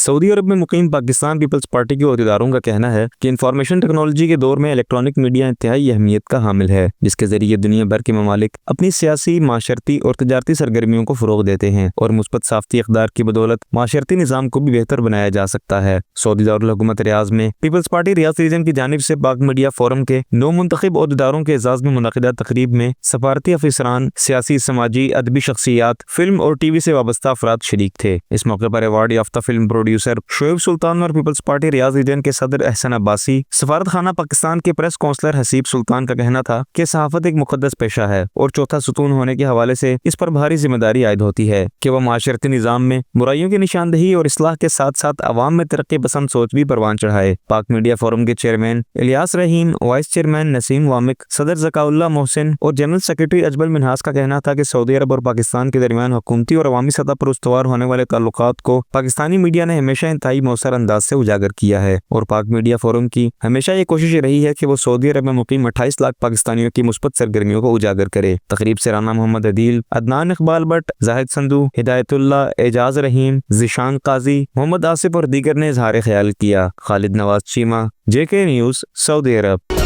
سعودی عرب میں مقیم Pakistan Peoples party کے عہدیداروں کا کہنا ہے کہ انفارمیشن ٹیکنالوجی کے دور میں الیکٹرانک میڈیا انتہائی اہمیت کا حامل ہے، جس کے ذریعے دنیا بھر کے ممالک اپنی سیاسی، معاشرتی اور تجارتی سرگرمیوں کو فروغ دیتے ہیں اور مثبت صحافتی اقدار کی بدولت معاشرتی نظام کو بھی بہتر بنایا جا سکتا ہے۔ سعودی دارالحکومت ریاض میں پیپلز پارٹی ریاض ریجن کی جانب سے پاک میڈیا فورم کے نو منتخب عہدیداروں کے اعزاز میں منعقدہ تقریب میں سفارتی افسران، سیاسی، سماجی، ادبی شخصیات، فلم اور ٹی وی سے وابستہ افراد شریک تھے۔ اس موقع پر ایوارڈ یافتہ فلم پروڈیوسر شعیب سلطان اور پیپلز پارٹی ریاض ریجن کے صدر احسن عباسی، سفارت خانہ پاکستان کے پریس کونسلر حسیب سلطان کا کہنا تھا کہ صحافت ایک مقدس پیشہ ہے اور چوتھا ستون ہونے کے حوالے سے اس پر بھاری ذمہ داری عائد ہوتی ہے کہ وہ معاشرتی نظام میں برائیوں کی نشاندہی اور اصلاح کے ساتھ ساتھ عوام میں ترقی پسند سوچ بھی پروان چڑھائے۔ پاک میڈیا فورم کے چیئرمین الیاس رحیم، وائس چیئرمین نسیم وامق، صدر ذکاء اللہ محسن اور جنرل سیکرٹری اجمل منہاس کا کہنا تھا کہ سعودی عرب اور پاکستان کے درمیان حکومتی اور عوامی سطح پر استوار ہونے والے تعلقات کو پاکستانی میڈیا نے ہمیشہ انتہائی مؤثر انداز سے اجاگر کیا ہے اور پاک میڈیا فورم کی ہمیشہ یہ کوشش رہی ہے کہ وہ سعودی عرب میں مقیم 28 لاکھ پاکستانیوں کی مثبت سرگرمیوں کو اجاگر کرے۔ تقریب سے رانا محمد عدیل، عدنان اقبال بٹ، زاہد سندھو، ہدایت اللہ، اعجاز رحیم، ذیشان قاضی، محمد آصف اور دیگر نے اظہار خیال کیا۔ خالد نواز چیمہ، JK نیوز، سعودی عرب۔